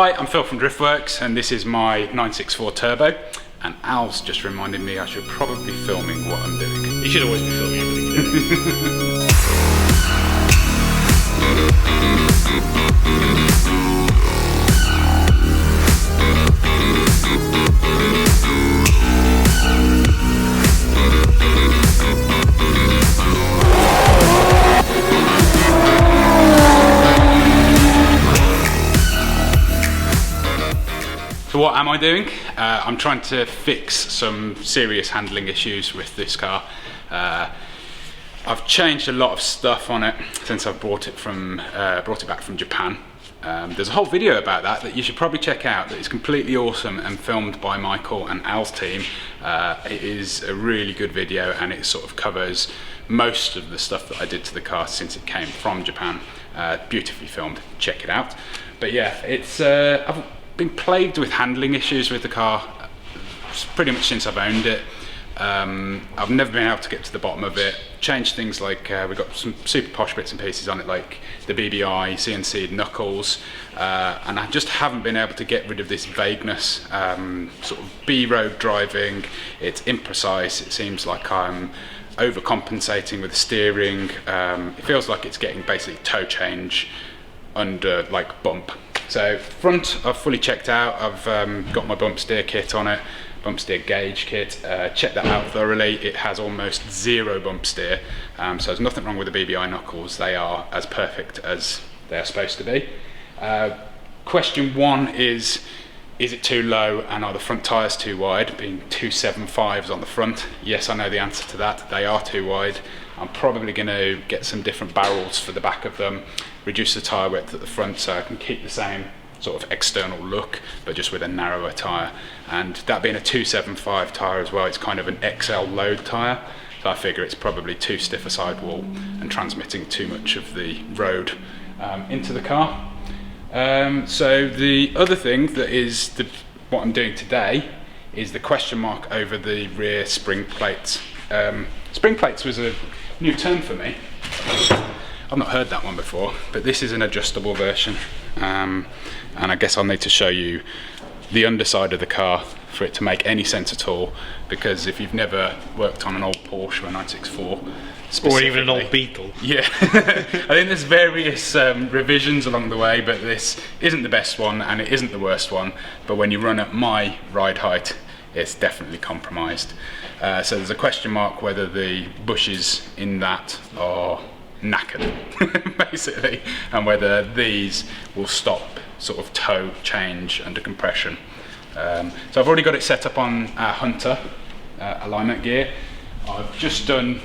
Hi, I'm Phil from Driftworks and this is my 964 Turbo, and Al's just reminded me I should probably be filming what I'm doing. You should always be filming everything you're doing. So what am I doing? I'm trying to fix some serious handling issues with this car. I've changed a lot of stuff on it since I've brought it back from Japan. There's a whole video about that you should probably check out. That is completely awesome and filmed by Michael and Al's team. It is a really good video and it sort of covers most of the stuff that I did to the car since it came from Japan. Beautifully filmed, check it out. But yeah, it's I've been plagued with handling issues with the car pretty much since I've owned it. I've never been able to get to the bottom of it. Changed things like we've got some super posh bits and pieces on it, like the BBI, CNC'd knuckles, and I just haven't been able to get rid of this vagueness. Sort of B-road driving, it's imprecise, it seems like I'm overcompensating with the steering. It feels like it's getting basically toe change under like bump. So front I've fully checked out. I've got my bump steer kit on it, bump steer gauge kit, checked that out thoroughly. It has almost zero bump steer, so there's nothing wrong with the BBI knuckles. They are as perfect as they're supposed to be. Question one is it too low and are the front tyres too wide, being 275s on the front? Yes, I know the answer to that. They are too wide. I'm probably going to get some different barrels for the back of them, reduce the tyre width at the front so I can keep the same sort of external look but just with a narrower tyre. And that being a 275 tyre as well, it's kind of an XL load tyre, so I figure it's probably too stiff a sidewall and transmitting too much of the road into the car. So the other thing that is what I'm doing today is the question mark over the rear spring plates. Spring plates was a new term for me. I've not heard that one before, but this is an adjustable version, and I guess I'll need to show you the underside of the car for it to make any sense at all, because if you've never worked on an old Porsche or a 964 or even an old Beetle, yeah, I think there's various revisions along the way, but this isn't the best one and it isn't the worst one, but when you run at my ride height it's definitely compromised. So there's a question mark whether the bushes in that are knackered basically, and whether these will stop sort of toe change under compression. So I've already got it set up on Hunter alignment gear. I've just done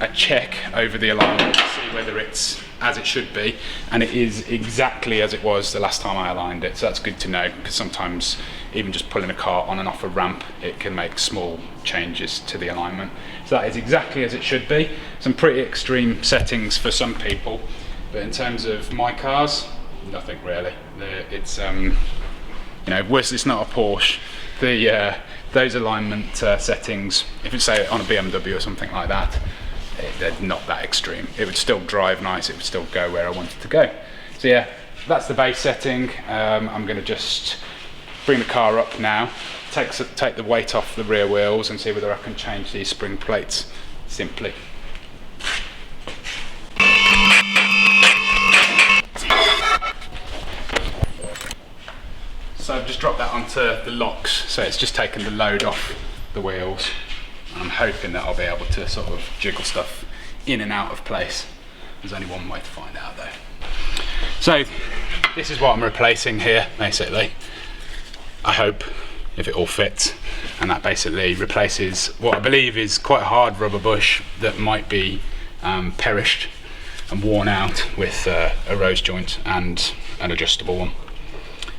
a check over the alignment to see whether it's as it should be, and it is exactly as it was the last time I aligned it, so that's good to know, because sometimes even just pulling a car on and off a ramp it can make small changes to the alignment. So that is exactly as it should be. Some pretty extreme settings for some people, but in terms of my cars, nothing really. It's you know, worse, it's not a Porsche. Those alignment settings, if it's say on a BMW or something like that, they're not that extreme. It would still drive nice, it would still go where I want it to go. So yeah, that's the base setting. I'm going to just bring the car up now, take the weight off the rear wheels and see whether I can change these spring plates simply. So I've just dropped that onto the locks, so it's just taken the load off the wheels. I'm hoping that I'll be able to sort of jiggle stuff in and out of place. There's only one way to find out though. So this is what I'm replacing here basically, I hope, if it all fits, and that basically replaces what I believe is quite a hard rubber bush that might be perished and worn out with a rose joint and an adjustable one.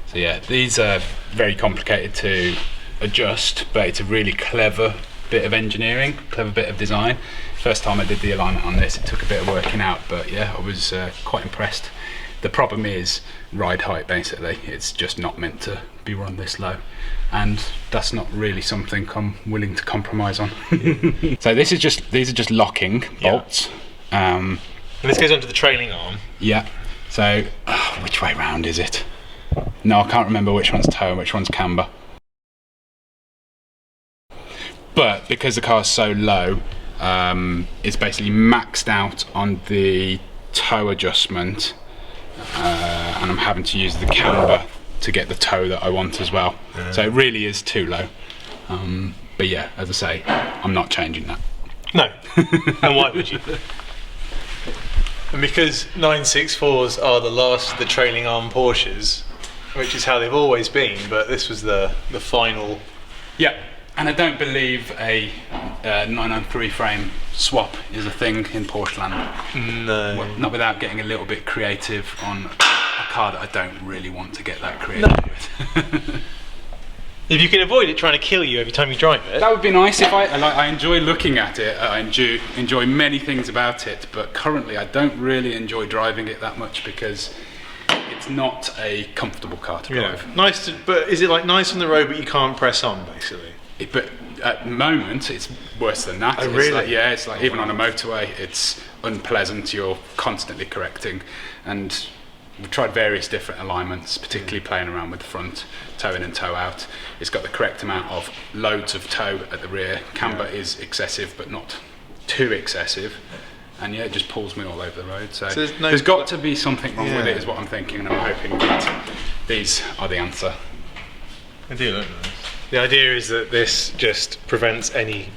So yeah, these are very complicated to adjust, but it's a really clever bit of engineering, clever bit of design. First time I did the alignment on this, it took a bit of working out, but yeah, I was quite impressed. The problem is ride height basically. It's just not meant to be run this low, and that's not really something I'm willing to compromise on. So these are just locking bolts. And this goes onto the trailing arm. Yeah. So which way round is it? No, I can't remember which one's toe and which one's camber. But because the car's so low, it's basically maxed out on the toe adjustment, and I'm having to use the camber to get the toe that I want as well. So it really is too low. But yeah, as I say, I'm not changing that. No. And why would you? And because 964s are the last of the trailing arm Porsches, which is how they've always been, but this was the final. Yeah, and I don't believe a 993 frame swap is a thing in Porsche land. No. Well, not without getting a little bit creative on a car that I don't really want to get that creative with. If you can avoid it trying to kill you every time you drive it. That would be nice. If I enjoy looking at it, I enjoy many things about it, but currently I don't really enjoy driving it that much because it's not a comfortable car to drive. Nice, but is it like nice on the road, but you can't press on, basically? But at the moment, it's worse than that. Oh, really? Like, yeah, it's like even on a motorway, it's unpleasant. You're constantly correcting, and we've tried various different alignments, particularly playing around with the front, toe in and toe out. It's got the correct amount of loads of toe at the rear. Camber is excessive, but not too excessive. And yeah, it just pulls me all over the road. So there's got to be something wrong with it, is what I'm thinking, and I'm hoping that these are the answer. I do look nice. The idea is that this just prevents any.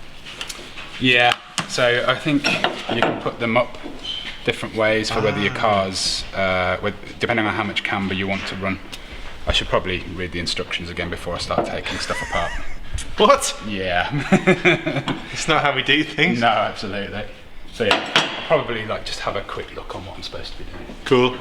Yeah, so I think you can put them up different ways for whether your car's, depending on how much camber you want to run. I should probably read the instructions again before I start taking stuff apart. What? Yeah. It's not how we do things. No, absolutely. So yeah, I'll probably like just have a quick look on what I'm supposed to be doing. Cool.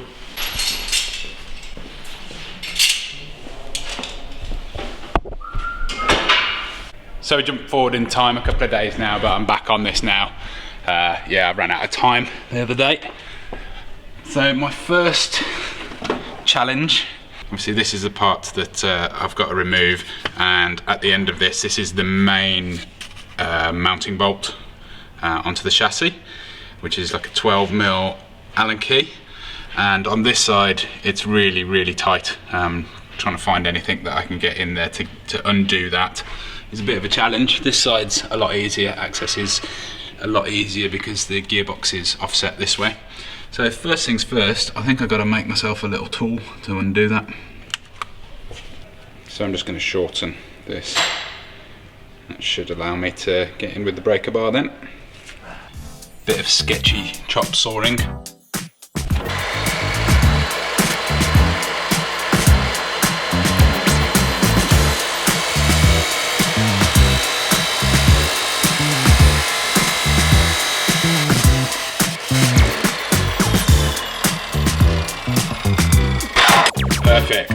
So we jumped forward in time a couple of days now, but I'm back on this now. Yeah, I ran out of time the other day. So my first challenge, obviously this is the part that I've got to remove, and at the end of this is the main mounting bolt onto the chassis, which is like a 12mm Allen key, and on this side it's really, really tight. Trying to find anything that I can get in there to undo that is a bit of a challenge. This side's a lot easier, access is a lot easier because the gearbox is offset this way. So first things first, I think I've got to make myself a little tool to undo that. So I'm just going to shorten this. That should allow me to get in with the breaker bar then. Bit of sketchy chop sawing. Perfect.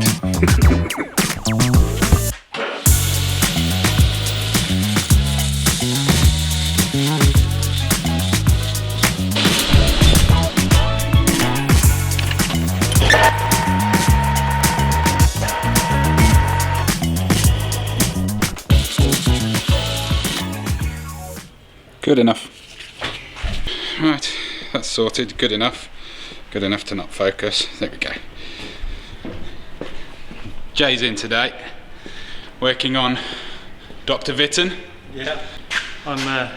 Good enough. Right, that's sorted. Good enough. Good enough to not focus. There we go. Jay's in today, working on Dr. Vitten. Yeah, I'm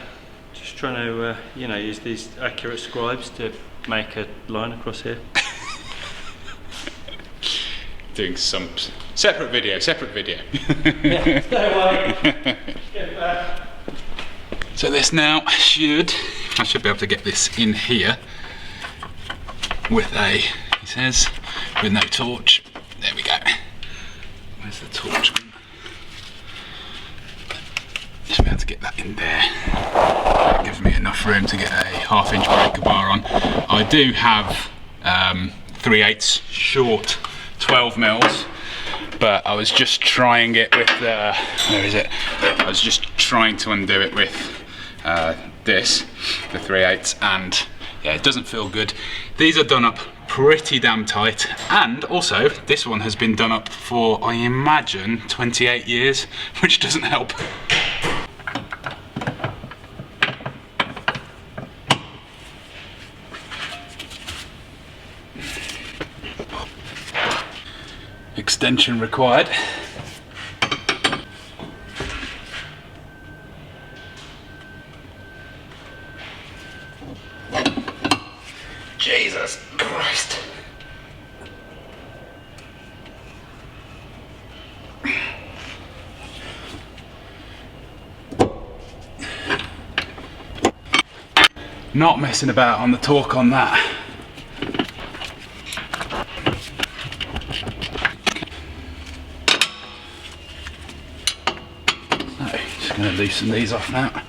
just trying to, use these accurate scribes to make a line across here. Doing some separate video. Yeah, stay away. Get back. So this now I should be able to get this in here with he says, with no torch. There we go. Where's the torch? Should be able to get that in there. That gives me enough room to get a 1/2 inch breaker bar on. I do have 3/8 short 12mm, but I was just trying it with where is it? I was just trying to undo it with this, the 3/8, and yeah, it doesn't feel good. These are done up pretty damn tight, and also this one has been done up for, I imagine, 28 years, which doesn't help. extension required. Jesus Christ. Not messing about on the torque on that. So, just going to loosen these off now.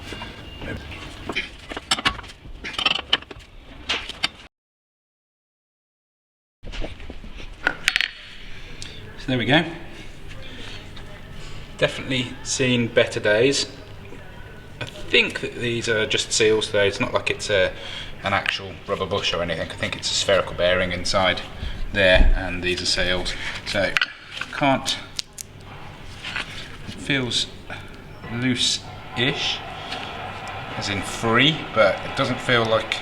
So there we go. Definitely seen better days. I think that these are just seals though, it's not like it's an actual rubber bush or anything. I think it's a spherical bearing inside there and these are seals. So can't, it feels loose-ish, as in free, but it doesn't feel like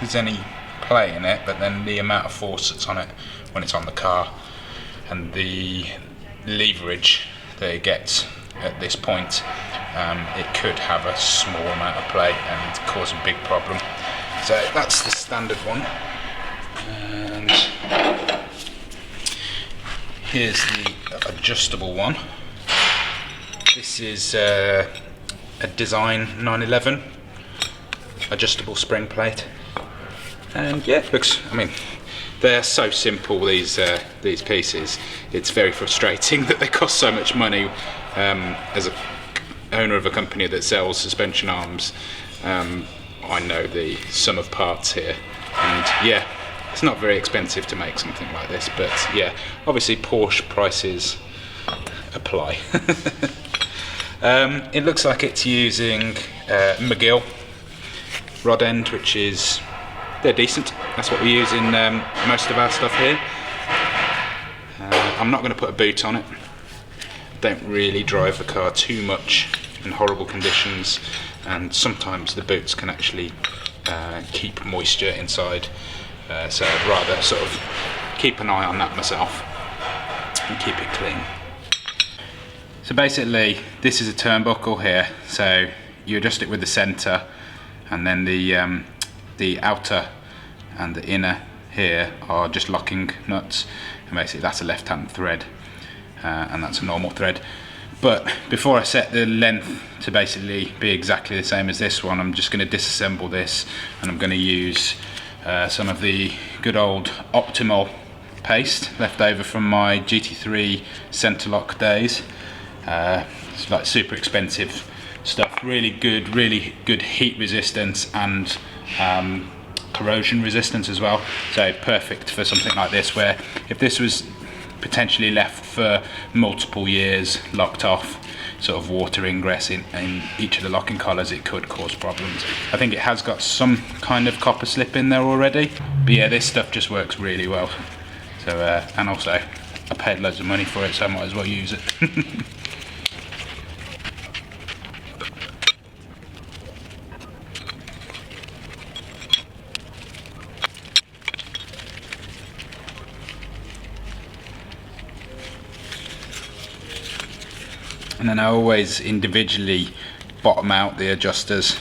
there's any play in it, but then the amount of force that's on it when it's on the car and the leverage that it gets at this point, it could have a small amount of play and cause a big problem. So that's the standard one. And here's the adjustable one. This is a Design 911 adjustable spring plate. And yeah, looks, I mean, they're so simple, these pieces. It's very frustrating that they cost so much money. As a owner of a company that sells suspension arms, I know the sum of parts here, and yeah, it's not very expensive to make something like this, but yeah, obviously Porsche prices apply. It looks like it's using McGill rod end, which is, they're decent. That's what we use in most of our stuff here. I'm not going to put a boot on it. Don't really drive the car too much in horrible conditions, and sometimes the boots can actually keep moisture inside, so I'd rather sort of keep an eye on that myself and keep it clean. So basically this is a turnbuckle here, so you adjust it with the centre, and then the outer and the inner here are just locking nuts, and basically that's a left hand thread. And that's a normal thread. But before I set the length to basically be exactly the same as this one, I'm just going to disassemble this, and I'm going to use some of the good old Optimal paste left over from my GT3 centre lock days. It's like super expensive stuff, really good heat resistance and corrosion resistance as well, so perfect for something like this, where if this was potentially left for multiple years locked off, sort of water ingress in each of the locking collars, it could cause problems. I think it has got some kind of copper slip in there already, but yeah, this stuff just works really well. So and also I paid loads of money for it, so I might as well use it. And then I always individually bottom out the adjusters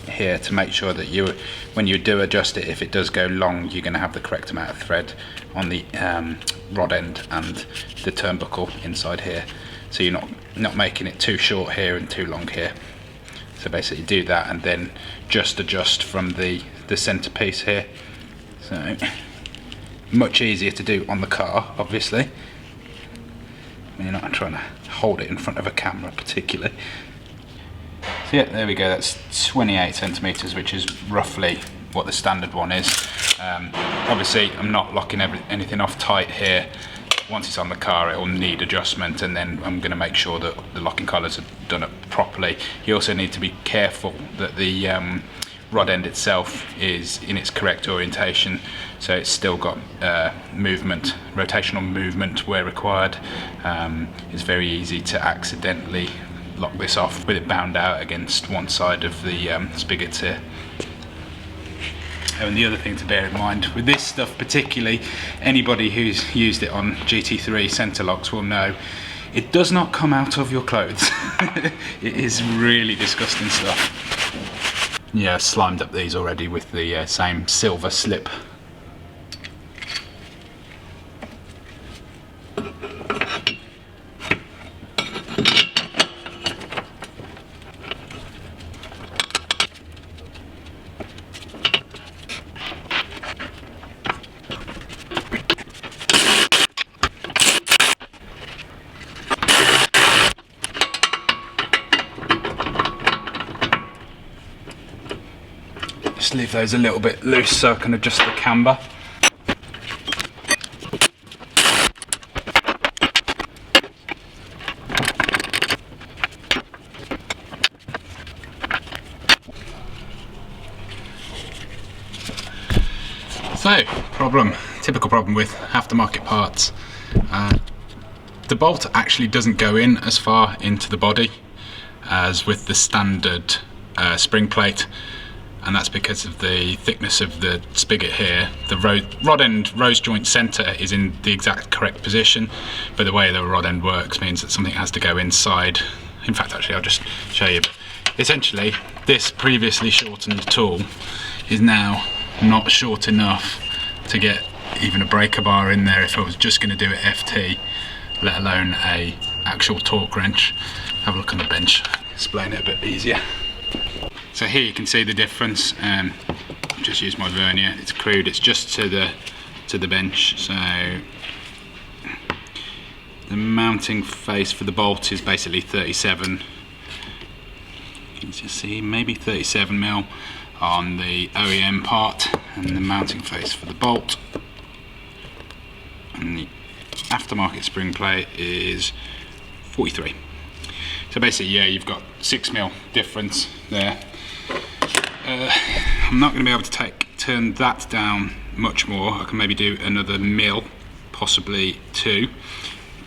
here to make sure that when you do adjust it, if it does go long, you're going to have the correct amount of thread on the rod end and the turnbuckle inside here, so you're not making it too short here and too long here. So basically do that and then just adjust from the centerpiece here. So much easier to do on the car, obviously, when you're not trying to hold it in front of a camera particularly. So yeah, there we go, that's 28 centimeters, which is roughly what the standard one is. Obviously I'm not locking anything off tight here. Once it's on the car, it will need adjustment, and then I'm going to make sure that the locking collars are done up properly. You also need to be careful that the rod end itself is in its correct orientation, so it's still got movement, rotational movement where required. It's very easy to accidentally lock this off with it bound out against one side of the spigots here. And the other thing to bear in mind with this stuff, particularly anybody who's used it on GT3 centre locks will know, it does not come out of your clothes. It is really disgusting stuff. Yeah, I've slimed up these already with the same silver slip. Just leave those a little bit loose so I can adjust the camber. So, typical problem with aftermarket parts. The bolt actually doesn't go in as far into the body as with the standard spring plate. And that's because of the thickness of the spigot here. The rod end rose joint centre is in the exact correct position, but the way the rod end works means that something has to go inside. In fact, actually, I'll just show you. Essentially, this previously shortened tool is now not short enough to get even a breaker bar in there if I was just going to do it FT, let alone a actual torque wrench. Have a look on the bench, explain it a bit easier. So here you can see the difference. Just use my vernier. It's crude. It's just to the bench. So the mounting face for the bolt is basically 37. You can just see maybe 37mm on the OEM part, and the mounting face for the bolt and the aftermarket spring plate is 43. So basically, yeah, you've got 6mm difference there. I'm not going to be able to turn that down much more. I can maybe do another mil, possibly 2,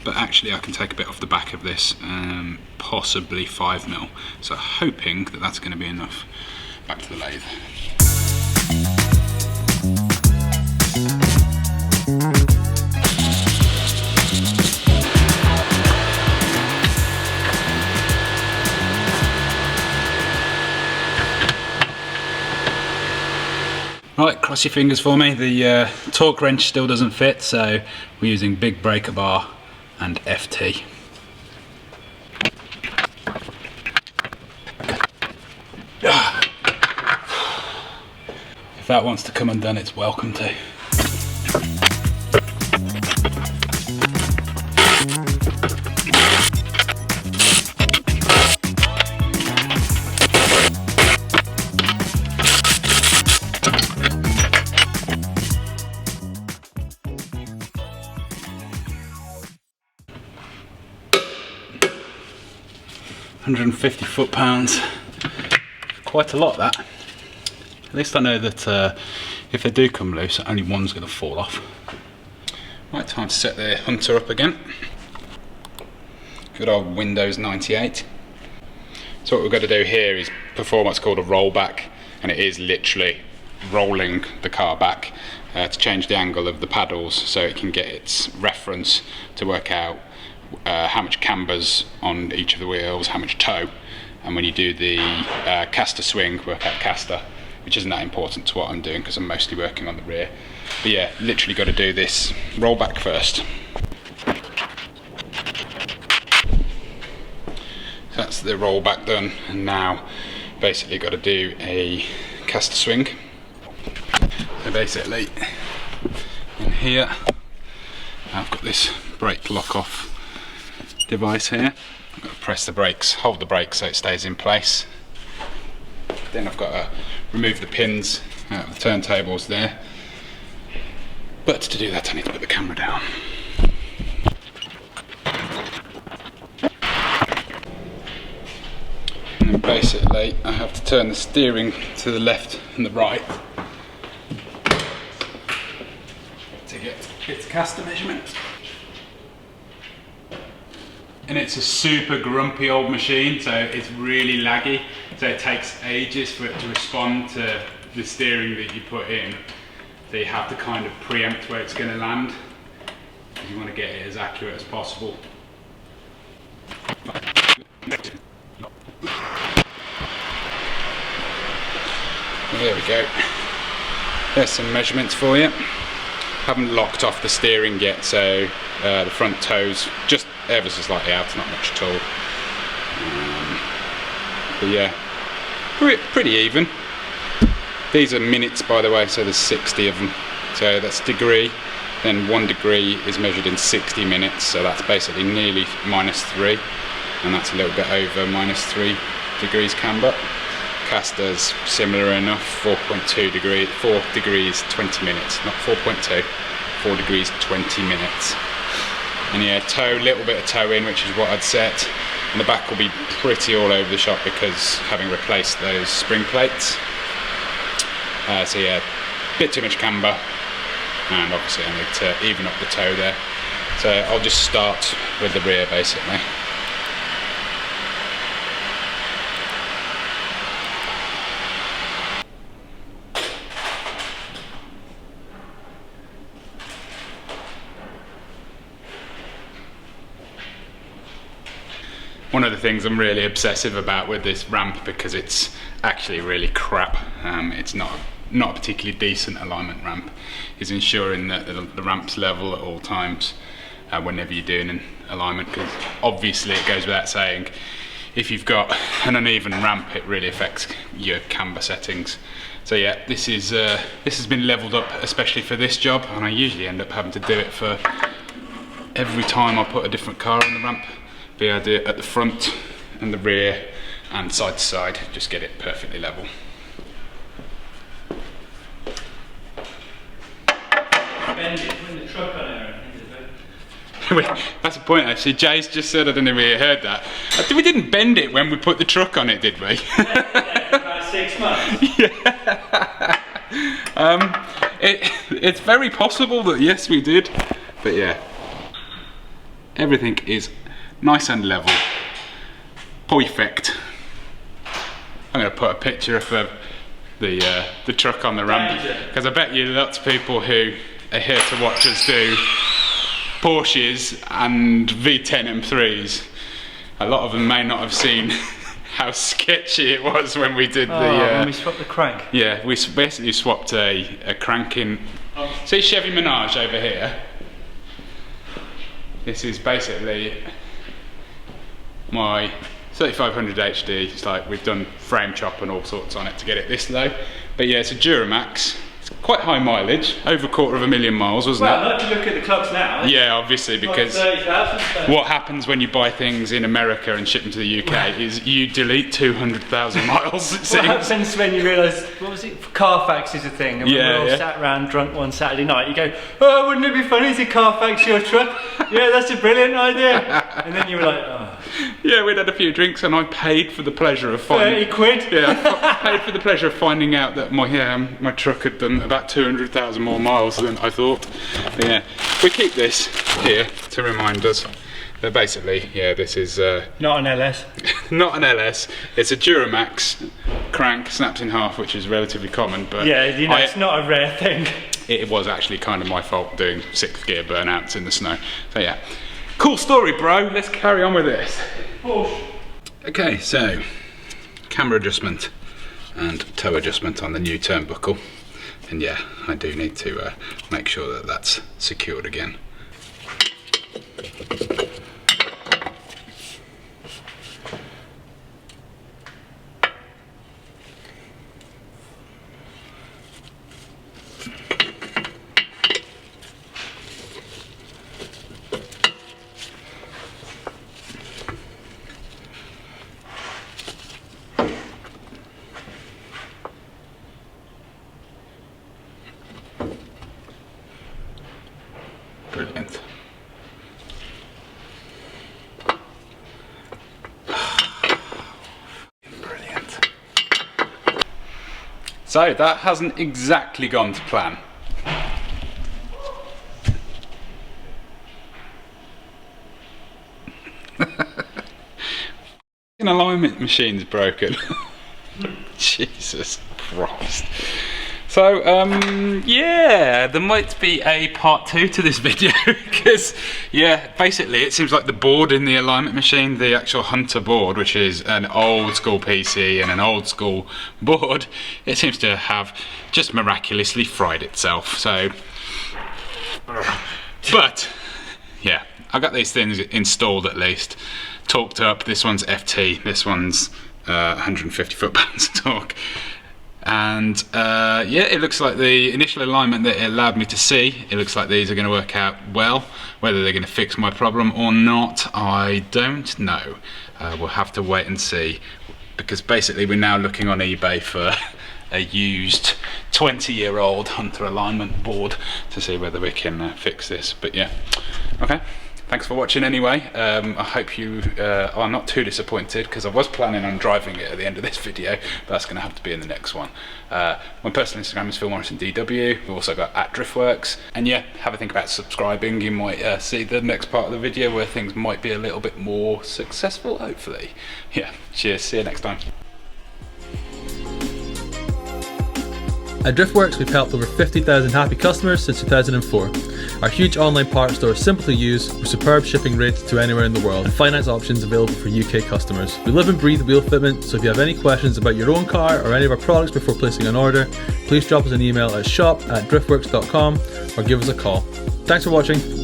but actually I can take a bit off the back of this, possibly 5mm. So hoping that that's going to be enough. Back to the lathe. Right, cross your fingers for me. The torque wrench still doesn't fit, so we're using big breaker bar and FT. If that wants to come undone, it's welcome to. £150 foot-pounds, quite a lot that. At least I know that if they do come loose, only one's going to fall off. Right, time to set the Hunter up again. Good old Windows 98. So what we've got to do here is perform what's called a rollback, and it is literally rolling the car back to change the angle of the paddles so it can get its reference to work out how much camber's on each of the wheels, how much toe, and when you do the caster swing, work out caster, which isn't that important to what I'm doing because I'm mostly working on the rear. But yeah, literally got to do this roll back first. So that's the roll back done, and now basically got to do a caster swing. So basically in here I've got this brake lock off device here. I've got to press the brakes, hold the brake so it stays in place. Then I've got to remove the pins out of the turntables there. But to do that I need to put the camera down. And then basically I have to turn the steering to the left and the right to get its caster measurement. And it's a super grumpy old machine, so it's really laggy, so it takes ages for it to respond to the steering that you put in, so you have to kind of preempt where it's going to land, because you want to get it as accurate as possible. There we go. There's some measurements for you. Haven't locked off the steering yet, so the front toes just ever so slightly out, not much at all. But yeah, pretty even. These are minutes, by the way, so there's 60 of them. So that's degree, then 1 degree is measured in 60 minutes, so that's basically nearly -3, and that's a little bit over -3 degrees camber. Caster's similar enough, 4.2 degrees, 4 degrees 20 minutes, not 4.2, 4 degrees 20 minutes. And yeah, toe, little bit of toe in, which is what I'd set. And the back will be pretty all over the shop because having replaced those spring plates. So yeah, bit too much camber, and obviously I need to even up the toe there. So I'll just start with the rear basically. One of the things I'm really obsessive about with this ramp, because it's actually really crap, it's not a particularly decent alignment ramp, is ensuring that the ramp's level at all times whenever you're doing an alignment, because obviously it goes without saying, if you've got an uneven ramp it really affects your camber settings. So yeah, this has been leveled up especially for this job, and I usually end up having to do it for every time I put a different car on the ramp. But I do it at the front and the rear and side to side, just get it perfectly level. Bend it when the truck on it or anything, That's a point actually. Jay's just said, I don't know if you heard that. We didn't bend it when we put the truck on it, did we? Yeah, for about 6 months. Yeah. It's very possible that yes we did, but yeah, everything is nice and level, perfect. I'm going to put a picture of the truck on the ramp, because I bet you lots of people who are here to watch us do Porsches and V10 M3s, a lot of them may not have seen how sketchy it was when we did when we swapped the crank. Yeah, we basically swapped a crank in. See Chevy Menage over here? This is basically my 3500 HD. It's like we've done frame chop and all sorts on it to get it this low. But yeah, it's a Duramax. It's quite high mileage, over 250,000 miles, wasn't it? Well, not if you look at the clocks now. Yeah, obviously, because 30,000. what happens when you buy things in America and ship them to the UK is you delete 200,000 miles, it seems. What happens when you realise, what was it, Carfax is a thing, and when Yeah, we're all yeah. sat around drunk one Saturday night, you go, oh, wouldn't it be funny to Carfax your truck? Yeah, that's a brilliant idea. And then you were like, oh. Yeah, we'd had a few drinks and I paid for the pleasure of finding... 30 quid? Yeah, I paid for the pleasure of finding out that my truck had done about 200,000 more miles than I thought. But yeah, we keep this here to remind us that basically, yeah, this is... Not an LS. not an LS, it's a Duramax crank, snaps in half, which is relatively common, but... Yeah, you know, it's not a rare thing. It was actually kind of my fault doing 6th gear burnouts in the snow. So yeah, cool story, bro. Let's carry on with this. Okay, so camber adjustment and toe adjustment on the new turnbuckle, and yeah, I do need to make sure that that's secured again. Brilliant. Brilliant. So that hasn't exactly gone to plan. An alignment machine's broken. Jesus Christ. So, yeah, there might be a part 2 to this video because, yeah, basically it seems like the board in the alignment machine, the actual Hunter board, which is an old school PC and an old school board, it seems to have just miraculously fried itself. So, but, yeah, I got these things installed at least, torqued up. This one's FT, this one's 150 foot-pounds of torque. And yeah, it looks like the initial alignment that it allowed me to see, it looks like these are going to work out well. Whether they're going to fix my problem or not, I don't know. We'll have to wait and see, because basically we're now looking on eBay for a used 20-year-old Hunter alignment board to see whether we can fix this. But yeah, okay. Thanks for watching anyway. I hope you are not too disappointed, because I was planning on driving it at the end of this video, but that's going to have to be in the next one. My personal Instagram is Phil Morrison DW. We've also got @Driftworks. And yeah, have a think about subscribing. You might see the next part of the video where things might be a little bit more successful, hopefully. Yeah, cheers. See you next time. At Driftworks, we've helped over 50,000 happy customers since 2004. Our huge online parts store is simple to use, with superb shipping rates to anywhere in the world, and finance options available for UK customers. We live and breathe wheel fitment, so if you have any questions about your own car or any of our products before placing an order, please drop us an email at shop@driftworks.com or give us a call. Thanks for watching.